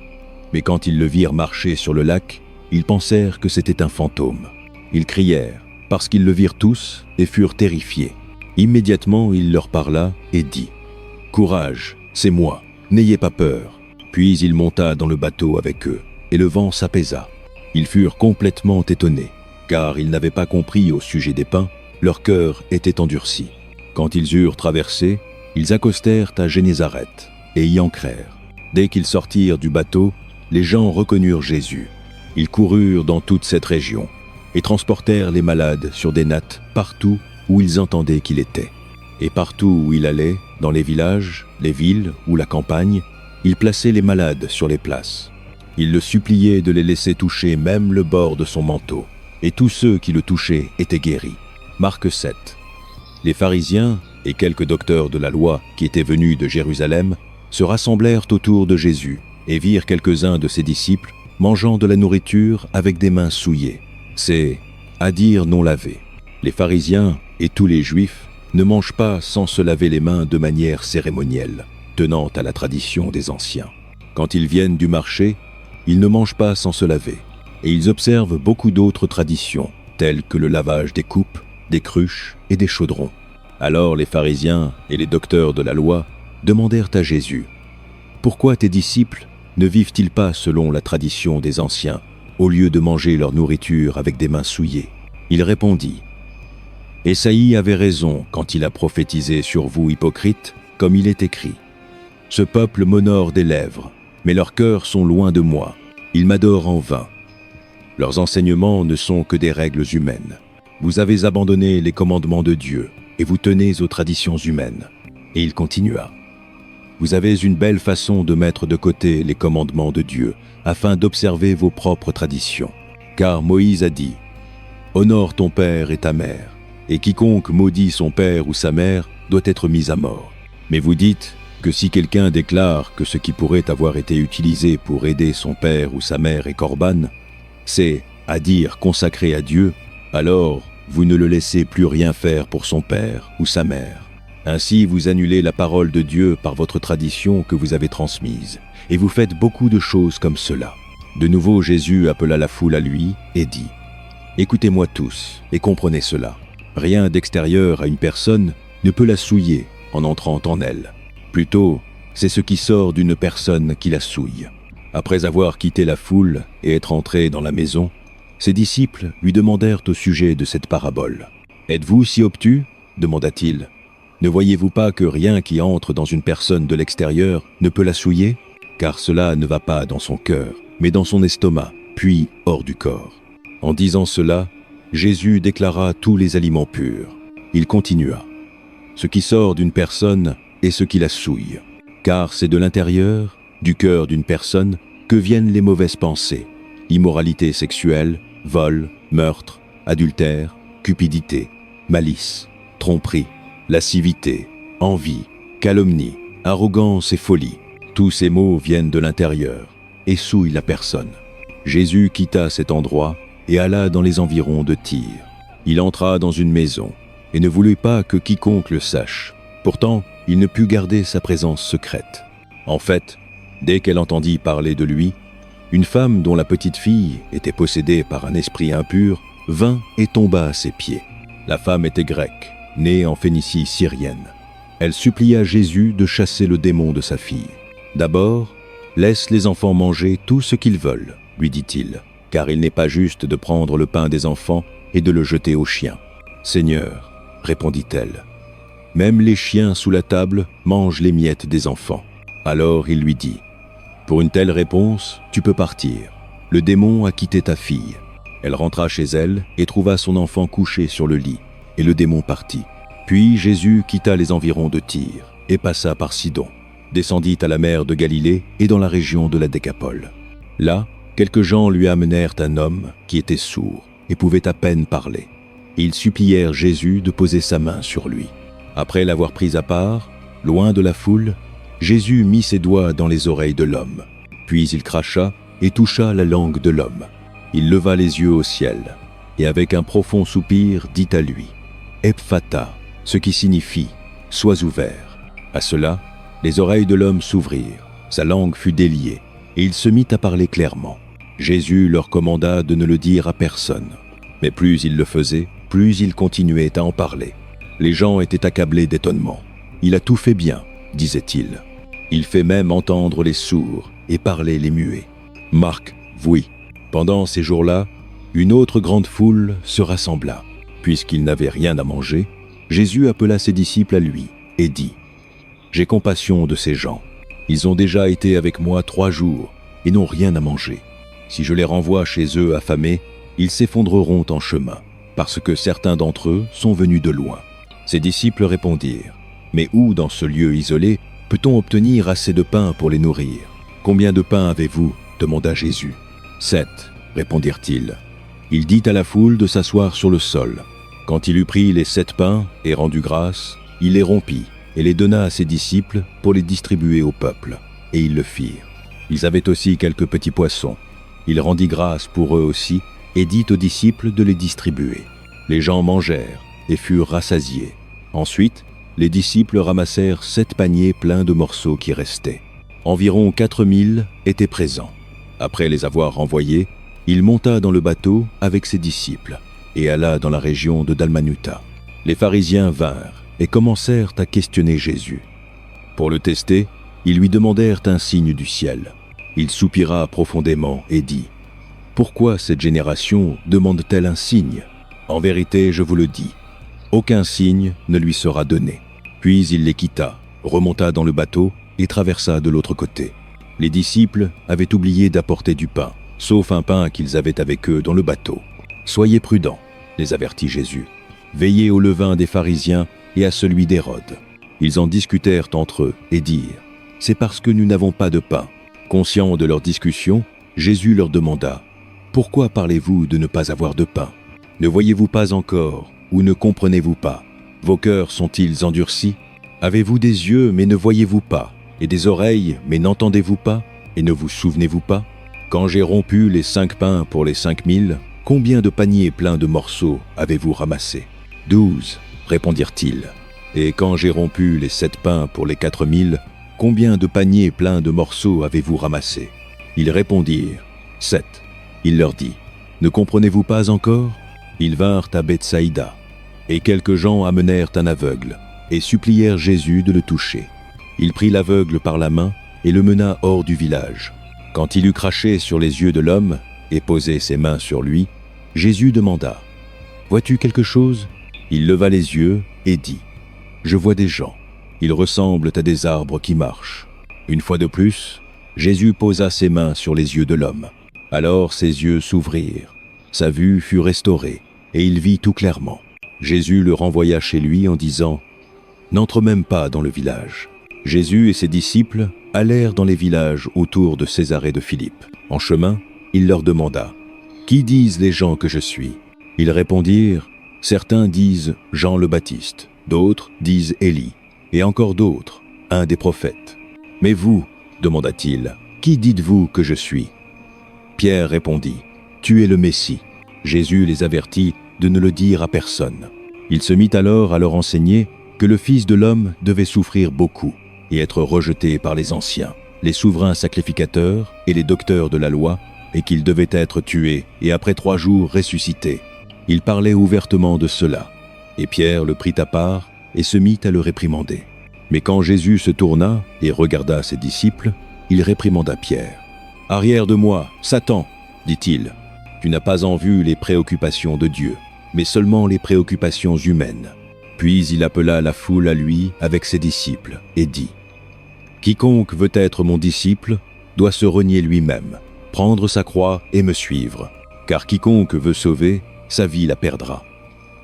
Mais quand ils le virent marcher sur le lac, ils pensèrent que c'était un fantôme. Ils crièrent, parce qu'ils le virent tous et furent terrifiés. Immédiatement, il leur parla et dit, « Courage, c'est moi, n'ayez pas peur. » Puis il monta dans le bateau avec eux, et le vent s'apaisa. Ils furent complètement étonnés, car ils n'avaient pas compris au sujet des pains, leur cœur était endurci. Quand ils eurent traversé, ils accostèrent à Génézareth, et y ancrèrent. Dès qu'ils sortirent du bateau, les gens reconnurent Jésus. Ils coururent dans toute cette région, et transportèrent les malades sur des nattes partout où ils entendaient qu'il était. Et partout où il allait, dans les villages, les villes ou la campagne, il plaçait les malades sur les places. Il le suppliait de les laisser toucher même le bord de son manteau, et tous ceux qui le touchaient étaient guéris. Marc 7. Les pharisiens et quelques docteurs de la loi qui étaient venus de Jérusalem se rassemblèrent autour de Jésus et virent quelques-uns de ses disciples mangeant de la nourriture avec des mains souillées. C'est à dire non lavé. Les pharisiens et tous les juifs ne mangent pas sans se laver les mains de manière cérémonielle, tenant à la tradition des anciens. Quand ils viennent du marché, ils ne mangent pas sans se laver, et ils observent beaucoup d'autres traditions, telles que le lavage des coupes, des cruches et des chaudrons. Alors les pharisiens et les docteurs de la loi demandèrent à Jésus, « Pourquoi tes disciples ne vivent-ils pas selon la tradition des anciens, au lieu de manger leur nourriture avec des mains souillées ?» Il répondit, « Ésaïe avait raison quand il a prophétisé sur vous, hypocrites, comme il est écrit. Ce peuple m'honore des lèvres, mais leurs cœurs sont loin de moi. Ils m'adorent en vain. Leurs enseignements ne sont que des règles humaines. Vous avez abandonné les commandements de Dieu et vous tenez aux traditions humaines. » Et il continua. « Vous avez une belle façon de mettre de côté les commandements de Dieu afin d'observer vos propres traditions. Car Moïse a dit « Honore ton père et ta mère, et quiconque maudit son père ou sa mère doit être mis à mort. » Mais vous dites que si quelqu'un déclare que ce qui pourrait avoir été utilisé pour aider son père ou sa mère est corban, c'est, à dire, consacré à Dieu, alors vous ne le laissez plus rien faire pour son père ou sa mère. Ainsi vous annulez la parole de Dieu par votre tradition que vous avez transmise, et vous faites beaucoup de choses comme cela. De nouveau Jésus appela la foule à lui et dit « Écoutez-moi tous et comprenez cela. Rien d'extérieur à une personne ne peut la souiller en entrant en elle. Plutôt, c'est ce qui sort d'une personne qui la souille. » Après avoir quitté la foule et être entré dans la maison, ses disciples lui demandèrent au sujet de cette parabole. « Êtes-vous si obtus ?» demanda-t-il. « Ne voyez-vous pas que rien qui entre dans une personne de l'extérieur ne peut la souiller? Car cela ne va pas dans son cœur, mais dans son estomac, puis hors du corps. » En disant cela, Jésus déclara tous les aliments purs. Il continua. « Ce qui sort d'une personne est ce qui la souille, car c'est de l'intérieur, du cœur d'une personne, que viennent les mauvaises pensées, immoralité sexuelle, vol, meurtre, adultère, cupidité, malice, tromperie, lascivité, envie, calomnie, arrogance et folie. Tous ces maux viennent de l'intérieur et souillent la personne. » Jésus quitta cet endroit et alla dans les environs de Tyr. Il entra dans une maison et ne voulut pas que quiconque le sache. Pourtant, il ne put garder sa présence secrète. En fait, dès qu'elle entendit parler de lui, une femme dont la petite fille était possédée par un esprit impur vint et tomba à ses pieds. La femme était grecque, née en Phénicie syrienne. Elle supplia Jésus de chasser le démon de sa fille. « D'abord, laisse les enfants manger tout ce qu'ils veulent, » lui dit-il, « car il n'est pas juste de prendre le pain des enfants et de le jeter aux chiens. »« Seigneur, » répondit-elle, « même les chiens sous la table mangent les miettes des enfants. » Alors il lui dit, « Pour une telle réponse, tu peux partir. Le démon a quitté ta fille. » Elle rentra chez elle et trouva son enfant couché sur le lit, et le démon partit. Puis Jésus quitta les environs de Tyr et passa par Sidon, descendit à la mer de Galilée et dans la région de la Décapole. Là, quelques gens lui amenèrent un homme qui était sourd et pouvait à peine parler. Ils supplièrent Jésus de poser sa main sur lui. Après l'avoir pris à part, loin de la foule, Jésus mit ses doigts dans les oreilles de l'homme. Puis il cracha et toucha la langue de l'homme. Il leva les yeux au ciel et avec un profond soupir dit à lui « Ephphatha », ce qui signifie « Sois ouvert ». À cela, les oreilles de l'homme s'ouvrirent, sa langue fut déliée et il se mit à parler clairement. Jésus leur commanda de ne le dire à personne. Mais plus il le faisait, plus il continuait à en parler. Les gens étaient accablés d'étonnement. « Il a tout fait bien », disait-il. « Il fait même entendre les sourds et parler les muets. » Marc, oui. Pendant ces jours-là, une autre grande foule se rassembla. Puisqu'il n'avait rien à manger, Jésus appela ses disciples à lui et dit « J'ai compassion de ces gens. Ils ont déjà été avec moi 3 jours et n'ont rien à manger. Si je les renvoie chez eux affamés, ils s'effondreront en chemin, parce que certains d'entre eux sont venus de loin. » Ses disciples répondirent « Mais où, dans ce lieu isolé, peut-on obtenir assez de pain pour les nourrir ? Combien de pain avez-vous ? » demanda Jésus. « 7, répondirent-ils. Il dit à la foule de s'asseoir sur le sol. Quand il eut pris les 7 pains et rendu grâce, il les rompit et les donna à ses disciples pour les distribuer au peuple. Et ils le firent. Ils avaient aussi quelques petits poissons. Il rendit grâce pour eux aussi et dit aux disciples de les distribuer. Les gens mangèrent et furent rassasiés. Ensuite, les disciples ramassèrent 7 paniers pleins de morceaux qui restaient. Environ 4000 étaient présents. Après les avoir renvoyés, il monta dans le bateau avec ses disciples et alla dans la région de Dalmanuta. Les pharisiens vinrent et commencèrent à questionner Jésus. Pour le tester, ils lui demandèrent un signe du ciel. Il soupira profondément et dit « Pourquoi cette génération demande-t-elle un signe ? En vérité, je vous le dis, aucun signe ne lui sera donné. » Puis il les quitta, remonta dans le bateau et traversa de l'autre côté. Les disciples avaient oublié d'apporter du pain, sauf un pain qu'ils avaient avec eux dans le bateau. « Soyez prudents, les avertit Jésus. Veillez au levain des pharisiens et à celui d'Hérode. » Ils en discutèrent entre eux et dirent « C'est parce que nous n'avons pas de pain. » Conscient de leur discussion, Jésus leur demanda « Pourquoi parlez-vous de ne pas avoir de pain? Ne voyez-vous pas encore ou ne comprenez-vous pas? Vos cœurs sont-ils endurcis? Avez-vous des yeux mais ne voyez-vous pas, et des oreilles mais n'entendez-vous pas, et ne vous souvenez-vous pas? Quand j'ai rompu les 5 pains pour les 5000, combien de paniers pleins de morceaux avez-vous ramassés? 12, répondirent-ils. Et quand j'ai rompu les 7 pains pour les 4000, combien de paniers pleins de morceaux avez-vous ramassés? Ils répondirent, 7. Il leur dit, ne comprenez-vous pas encore? Ils vinrent à Bethsaïda, et quelques gens amenèrent un aveugle, et supplièrent Jésus de le toucher. Il prit l'aveugle par la main, et le mena hors du village. Quand il eut craché sur les yeux de l'homme, et posé ses mains sur lui, Jésus demanda, « Vois-tu quelque chose ?» Il leva les yeux, et dit, « Je vois des gens. Ils ressemblent à des arbres qui marchent. » Une fois de plus, Jésus posa ses mains sur les yeux de l'homme. Alors ses yeux s'ouvrirent. Sa vue fut restaurée, et il vit tout clairement. Jésus le renvoya chez lui en disant « N'entre même pas dans le village. » Jésus et ses disciples allèrent dans les villages autour de Césarée de Philippe. En chemin, il leur demanda « Qui disent les gens que je suis ?» Ils répondirent « Certains disent Jean le Baptiste, d'autres disent Élie, et encore d'autres, un des prophètes. Mais vous, demanda-t-il, qui dites-vous que je suis ?» Pierre répondit « Tu es le Messie. » Jésus les avertit de ne le dire à personne. Il se mit alors à leur enseigner que le Fils de l'homme devait souffrir beaucoup et être rejeté par les anciens, les souverains sacrificateurs et les docteurs de la loi, et qu'il devait être tué et après 3 jours ressuscité. Il parlait ouvertement de cela, et Pierre le prit à part et se mit à le réprimander. Mais quand Jésus se tourna et regarda ses disciples, il réprimanda Pierre. « Arrière de moi, Satan, dit-il, tu n'as pas en vue les préoccupations de Dieu, mais seulement les préoccupations humaines. » Puis il appela la foule à lui avec ses disciples et dit « Quiconque veut être mon disciple doit se renier lui-même, prendre sa croix et me suivre, car quiconque veut sauver, sa vie la perdra.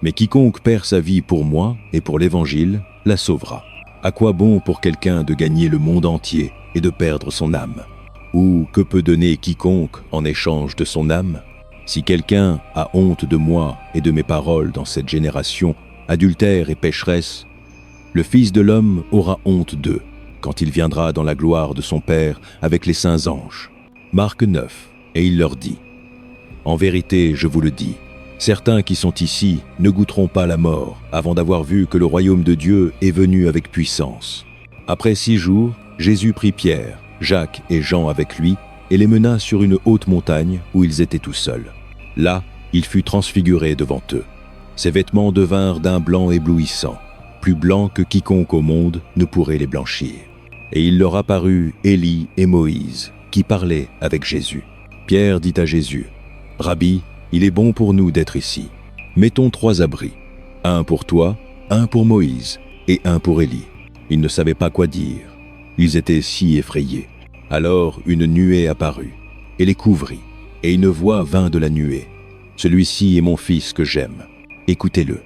Mais quiconque perd sa vie pour moi et pour l'Évangile, la sauvera. À quoi bon pour quelqu'un de gagner le monde entier et de perdre son âme? Ou que peut donner quiconque en échange de son âme? Si quelqu'un a honte de moi et de mes paroles dans cette génération adultère et pécheresse, le Fils de l'homme aura honte d'eux quand il viendra dans la gloire de son Père avec les saints anges. » Marc 9, et il leur dit « En vérité, je vous le dis, certains qui sont ici ne goûteront pas la mort avant d'avoir vu que le royaume de Dieu est venu avec puissance. » Après 6 jours, Jésus prit Pierre, Jacques et Jean avec lui et les mena sur une haute montagne où ils étaient tout seuls. Là, il fut transfiguré devant eux. Ses vêtements devinrent d'un blanc éblouissant, plus blanc que quiconque au monde ne pourrait les blanchir. Et il leur apparut Élie et Moïse, qui parlaient avec Jésus. Pierre dit à Jésus, « Rabbi, il est bon pour nous d'être ici. Mettons 3 abris, un pour toi, un pour Moïse et un pour Élie. » Ils ne savaient pas quoi dire. Ils étaient si effrayés. Alors une nuée apparut et les couvrit, et une voix vint de la nuée. « Celui-ci est mon fils que j'aime. Écoutez-le. »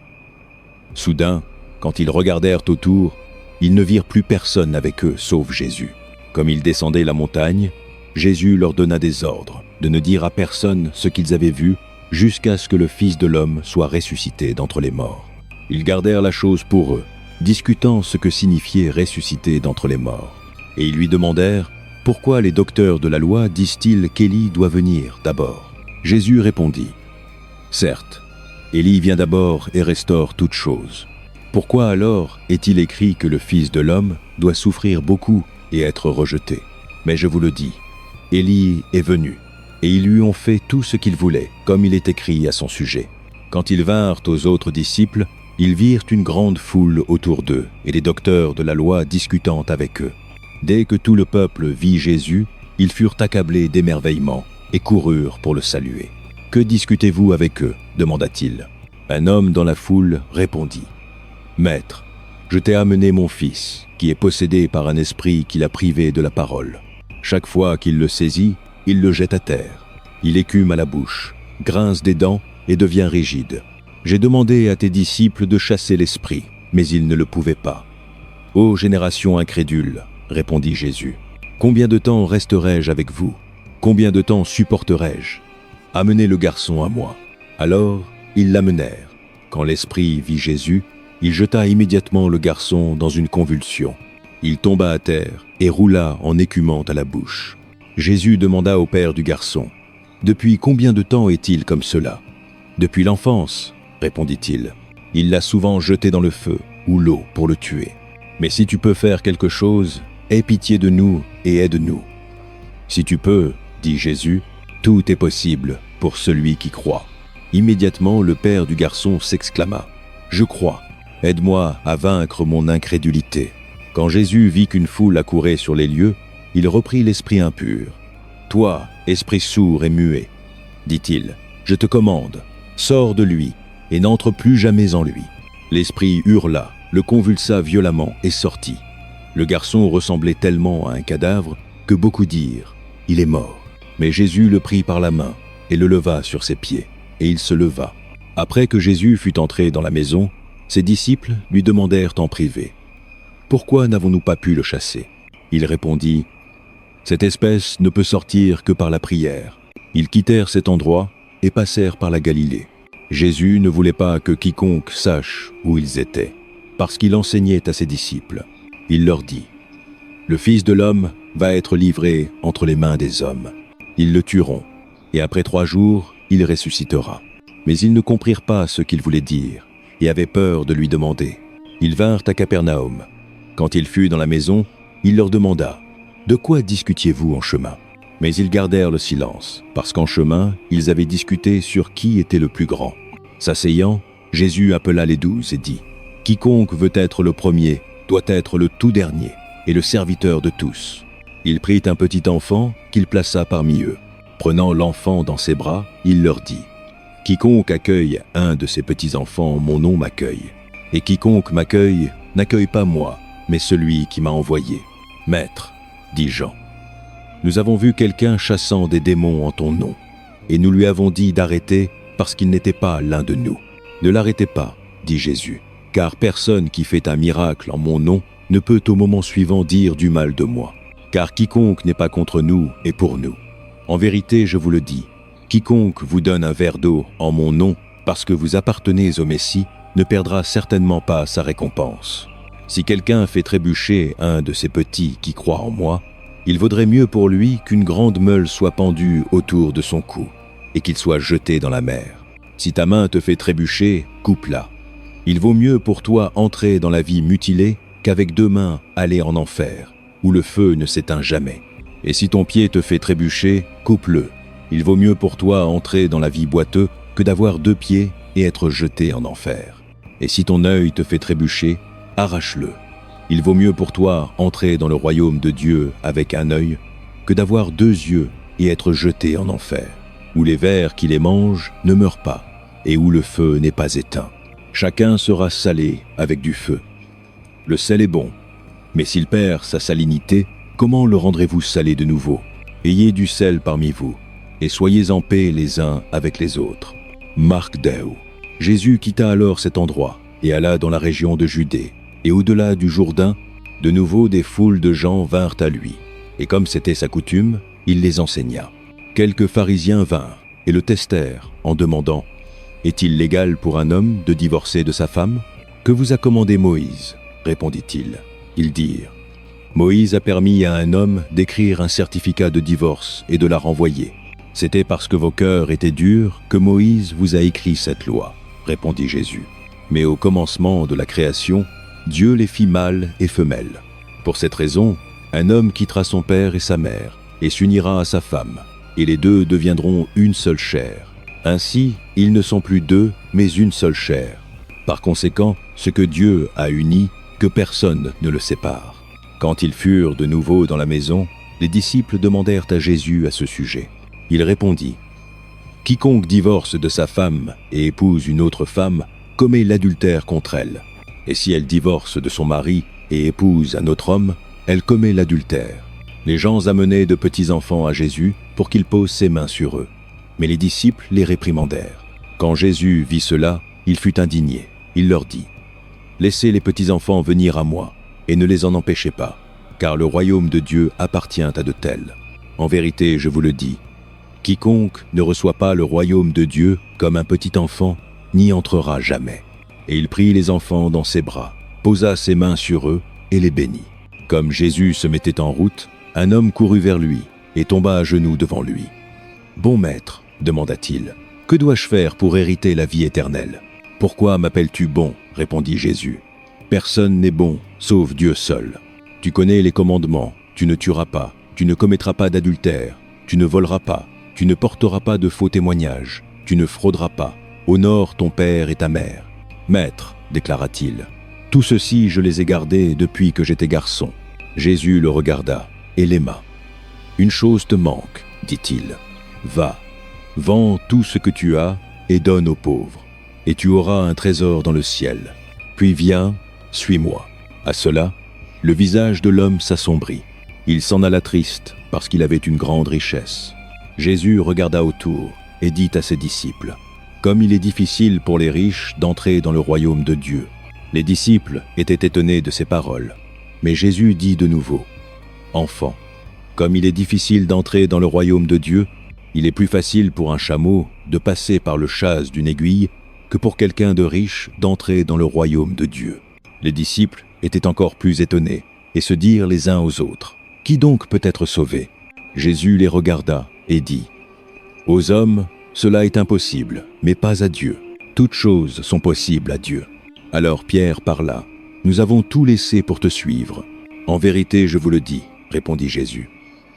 Soudain, quand ils regardèrent autour, ils ne virent plus personne avec eux sauf Jésus. Comme ils descendaient la montagne, Jésus leur donna des ordres de ne dire à personne ce qu'ils avaient vu jusqu'à ce que le Fils de l'homme soit ressuscité d'entre les morts. Ils gardèrent la chose pour eux, discutant ce que signifiait ressusciter d'entre les morts. Et ils lui demandèrent « Pourquoi les docteurs de la loi disent-ils qu'Élie doit venir d'abord ?» Jésus répondit « Certes, Élie vient d'abord et restaure toutes choses. Pourquoi alors est-il écrit que le Fils de l'homme doit souffrir beaucoup et être rejeté? Mais je vous le dis, Élie est venu, et ils lui ont fait tout ce qu'il voulait, comme il est écrit à son sujet. Quand ils vinrent aux autres disciples, ils virent une grande foule autour d'eux et les docteurs de la loi discutant avec eux. Dès que tout le peuple vit Jésus, ils furent accablés d'émerveillement et coururent pour le saluer. « Que discutez-vous avec eux ?» demanda-t-il. Un homme dans la foule répondit « Maître, je t'ai amené mon fils, qui est possédé par un esprit qui l'a privé de la parole. Chaque fois qu'il le saisit, il le jette à terre, Il écume à la bouche, grince des dents et devient rigide. J'ai demandé à tes disciples de chasser l'esprit, mais ils ne le pouvaient pas. Ô génération incrédule, répondit Jésus, combien de temps resterai-je avec vous? Combien de temps supporterai-je? Amenez le garçon à moi. Alors, ils l'amenèrent. Quand l'esprit vit Jésus, il jeta immédiatement le garçon dans une convulsion. Il tomba à terre et roula en écumant à la bouche. Jésus demanda au père du garçon, « Depuis combien de temps est-il comme cela ?»« Depuis l'enfance, répondit-il. Il l'a souvent jeté dans le feu ou l'eau pour le tuer. Mais si tu peux faire quelque chose, aie pitié de nous et aide-nous. » Si tu peux, dit Jésus, tout est possible pour celui qui croit. Immédiatement, le père du garçon s'exclama, « Je crois, aide-moi à vaincre mon incrédulité. » Quand Jésus vit qu'une foule accourait sur les lieux, il reprit l'esprit impur. « Toi, esprit sourd et muet, dit-il, je te commande, sors de lui et n'entre plus jamais en lui. » L'esprit hurla, le convulsa violemment et sortit. Le garçon ressemblait tellement à un cadavre que beaucoup dirent, « Il est mort. » Mais Jésus le prit par la main et le leva sur ses pieds, et il se leva. Après que Jésus fut entré dans la maison, ses disciples lui demandèrent en privé, « Pourquoi n'avons-nous pas pu le chasser ?» Il répondit, « Cette espèce ne peut sortir que par la prière. » Ils quittèrent cet endroit et passèrent par la Galilée. Jésus ne voulait pas que quiconque sache où ils étaient, parce qu'il enseignait à ses disciples. Il leur dit, « Le Fils de l'homme va être livré entre les mains des hommes. Ils le tueront, et après 3 jours, il ressuscitera. » Mais ils ne comprirent pas ce qu'il voulait dire, et avaient peur de lui demander. Ils vinrent à Capernaum. Quand il fut dans la maison, il leur demanda, « De quoi discutiez-vous en chemin ?» Mais ils gardèrent le silence, parce qu'en chemin, ils avaient discuté sur qui était le plus grand. S'asseyant, Jésus appela les 12 et dit, « Quiconque veut être le premier doit être le tout dernier et le serviteur de tous. » Il prit un petit enfant qu'il plaça parmi eux. Prenant l'enfant dans ses bras, il leur dit, « Quiconque accueille un de ces petits-enfants en mon nom m'accueille, et quiconque m'accueille n'accueille pas moi, mais celui qui m'a envoyé. » « Maître, dit Jean, nous avons vu quelqu'un chassant des démons en ton nom, et nous lui avons dit d'arrêter parce qu'il n'était pas l'un de nous. Ne l'arrêtez pas, dit Jésus, car personne qui fait un miracle en mon nom ne peut au moment suivant dire du mal de moi, car quiconque n'est pas contre nous est pour nous. En vérité, je vous le dis, quiconque vous donne un verre d'eau en mon nom parce que vous appartenez au Messie ne perdra certainement pas sa récompense. Si quelqu'un fait trébucher un de ces petits qui croient en moi, il vaudrait mieux pour lui qu'une grande meule soit pendue autour de son cou et qu'il soit jeté dans la mer. Si ta main te fait trébucher, coupe-la. Il vaut mieux pour toi entrer dans la vie mutilée qu'avec 2 mains aller en enfer, où le feu ne s'éteint jamais. Et si ton pied te fait trébucher, coupe-le. Il vaut mieux pour toi entrer dans la vie boiteux que d'avoir 2 pieds et être jeté en enfer. Et si ton œil te fait trébucher, arrache-le. Il vaut mieux pour toi entrer dans le royaume de Dieu avec un œil que d'avoir 2 yeux et être jeté en enfer, où les vers qui les mangent ne meurent pas et où le feu n'est pas éteint. Chacun sera salé avec du feu. Le sel est bon, mais s'il perd sa salinité, comment le rendrez-vous salé de nouveau? Ayez du sel parmi vous et soyez en paix les uns avec les autres. Marc Deo. Jésus quitta alors cet endroit et alla dans la région de Judée. Et au-delà du Jourdain, de nouveau des foules de gens vinrent à lui. Et comme c'était sa coutume, il les enseigna. Quelques pharisiens vinrent et le testèrent en demandant, « Est-il légal pour un homme de divorcer de sa femme ? Que vous a commandé Moïse ?» répondit-il. Ils dirent, « Moïse a permis à un homme d'écrire un certificat de divorce et de la renvoyer. C'était parce que vos cœurs étaient durs que Moïse vous a écrit cette loi, » répondit Jésus. « Mais au commencement de la création, Dieu les fit mâles et femelles. Pour cette raison, un homme quittera son père et sa mère, et s'unira à sa femme, et les 2 deviendront une seule chair. Ainsi, ils ne sont plus 2, mais une seule chair. Par conséquent, ce que Dieu a uni, que personne ne le sépare. » Quand ils furent de nouveau dans la maison, les disciples demandèrent à Jésus à ce sujet. Il répondit, « Quiconque divorce de sa femme et épouse une autre femme commet l'adultère contre elle. Et si elle divorce de son mari et épouse un autre homme, elle commet l'adultère. » Les gens amenaient de petits enfants à Jésus pour qu'il pose ses mains sur eux. Mais les disciples les réprimandèrent. Quand Jésus vit cela, il fut indigné. Il leur dit : « Laissez les petits enfants venir à moi, et ne les en empêchez pas, car le royaume de Dieu appartient à de tels. En vérité, je vous le dis, quiconque ne reçoit pas le royaume de Dieu comme un petit enfant n'y entrera jamais. » Et il prit les enfants dans ses bras, posa ses mains sur eux et les bénit. Comme Jésus se mettait en route, un homme courut vers lui et tomba à genoux devant lui. « Bon maître, demanda-t-il, que dois-je faire pour hériter la vie éternelle ? » « Pourquoi m'appelles-tu bon ? Répondit Jésus. « Personne n'est bon, sauf Dieu seul. Tu connais les commandements, tu ne tueras pas, tu ne commettras pas d'adultère, tu ne voleras pas, tu ne porteras pas de faux témoignages, tu ne frauderas pas, honore ton père et ta mère. » « Maître, déclara-t-il, tout ceci je les ai gardés depuis que j'étais garçon. » Jésus le regarda et l'aima. « Une chose te manque, dit-il. Va, vends tout ce que tu as et donne aux pauvres, et tu auras un trésor dans le ciel. Puis viens, suis-moi. » À cela, le visage de l'homme s'assombrit. Il s'en alla triste parce qu'il avait une grande richesse. Jésus regarda autour et dit à ses disciples : « Comme il est difficile pour les riches d'entrer dans le royaume de Dieu. » Les disciples étaient étonnés de ces paroles. Mais Jésus dit de nouveau : « Enfants, comme il est difficile d'entrer dans le royaume de Dieu, il est plus facile pour un chameau de passer par le châsse d'une aiguille que pour quelqu'un de riche d'entrer dans le royaume de Dieu. » Les disciples étaient encore plus étonnés et se dirent les uns aux autres : « Qui donc peut être sauvé ?» Jésus les regarda et dit : « Aux hommes, cela est impossible, mais pas à Dieu. Toutes choses sont possibles à Dieu. » Alors Pierre parla : « Nous avons tout laissé pour te suivre. »« En vérité, je vous le dis, répondit Jésus.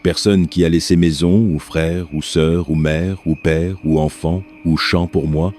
Personne qui a laissé maison, ou frère, ou sœur, ou mère, ou père, ou enfant, ou champ pour moi,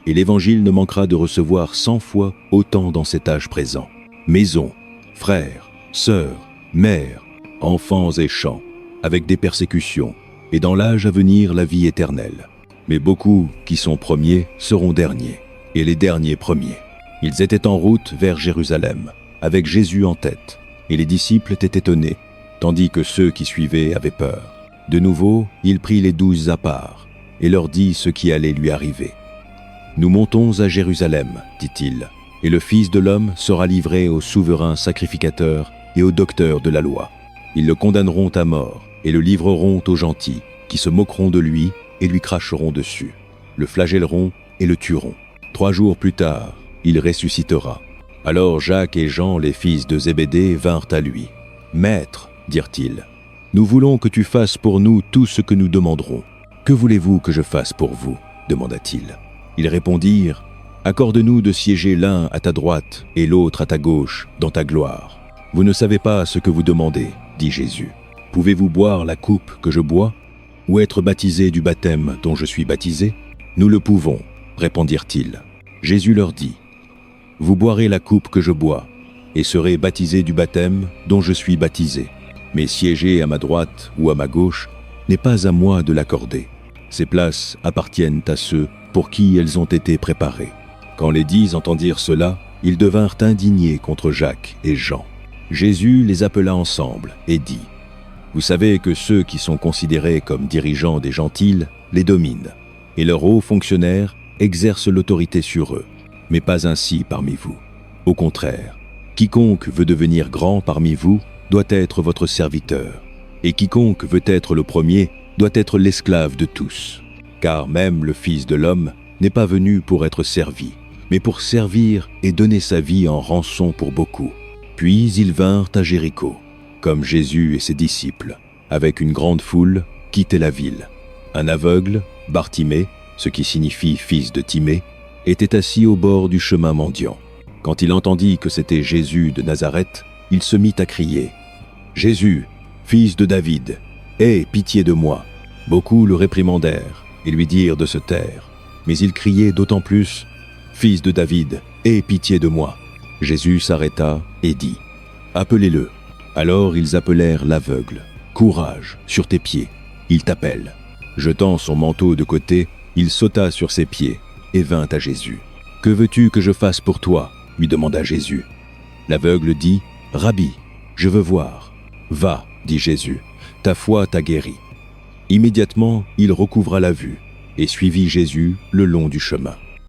et l'Évangile ne manquera de recevoir 100 fois autant dans cet âge présent. Maison, frères, sœurs, mères, enfants et champs, avec des persécutions, et dans l'âge à venir la vie éternelle. Mais beaucoup qui sont premiers seront derniers, et les derniers premiers. » Ils étaient en route vers Jérusalem, avec Jésus en tête, et les disciples étaient étonnés, tandis que ceux qui suivaient avaient peur. De nouveau, il prit les 12 à part, et leur dit ce qui allait lui arriver. « Nous montons à Jérusalem, dit-il, et le Fils de l'homme sera livré aux souverains sacrificateurs et aux docteurs de la loi. Ils le condamneront à mort et le livreront aux gentils, qui se moqueront de lui et lui cracheront dessus, le flagelleront et le tueront. 3 jours plus tard, il ressuscitera. » Alors Jacques et Jean, les fils de Zébédée, vinrent à lui. « Maître, dirent-ils, nous voulons que tu fasses pour nous tout ce que nous demanderons. »« Que voulez-vous que je fasse pour vous ? » demanda-t-il. Ils répondirent : « Accorde-nous de siéger l'un à ta droite et l'autre à ta gauche dans ta gloire. » « Vous ne savez pas ce que vous demandez, dit Jésus. Pouvez-vous boire la coupe que je bois, ou être baptisé du baptême dont je suis baptisé ? Nous le pouvons, répondirent-ils. Jésus leur dit : Vous boirez la coupe que je bois, et serez baptisés du baptême dont je suis baptisé. Mais siéger à ma droite ou à ma gauche n'est pas à moi de l'accorder. Ces places appartiennent à ceux pour qui elles ont été préparées. Quand les 10 entendirent cela, ils devinrent indignés contre Jacques et Jean. Jésus les appela ensemble et dit : Vous savez que ceux qui sont considérés comme dirigeants des gentils les dominent, et leurs hauts fonctionnaires exercent l'autorité sur eux, mais pas ainsi parmi vous. Au contraire, quiconque veut devenir grand parmi vous doit être votre serviteur, et quiconque veut être le premier doit être l'esclave de tous. Car même le Fils de l'homme n'est pas venu pour être servi, mais pour servir et donner sa vie en rançon pour beaucoup. Puis ils vinrent à Jéricho, comme Jésus et ses disciples, avec une grande foule, quittaient la ville. Un aveugle, Bartimée, ce qui signifie fils de Timée, était assis au bord du chemin mendiant. Quand il entendit que c'était Jésus de Nazareth, il se mit à crier : « Jésus, fils de David, aie pitié de moi !» Beaucoup le réprimandèrent et lui dirent de se taire, mais il criait d'autant plus : « Fils de David, aie pitié de moi !» Jésus s'arrêta et dit : « Appelez-le. » Alors ils appelèrent l'aveugle. « Courage, sur tes pieds, il t'appelle. » Jetant son manteau de côté, il sauta sur ses pieds et vint à Jésus. « Que veux-tu que je fasse pour toi ?» lui demanda Jésus. L'aveugle dit : « Rabbi, je veux voir. »« Va, dit Jésus, ta foi t'a guéri. » Immédiatement, il recouvra la vue et suivit Jésus le long du chemin.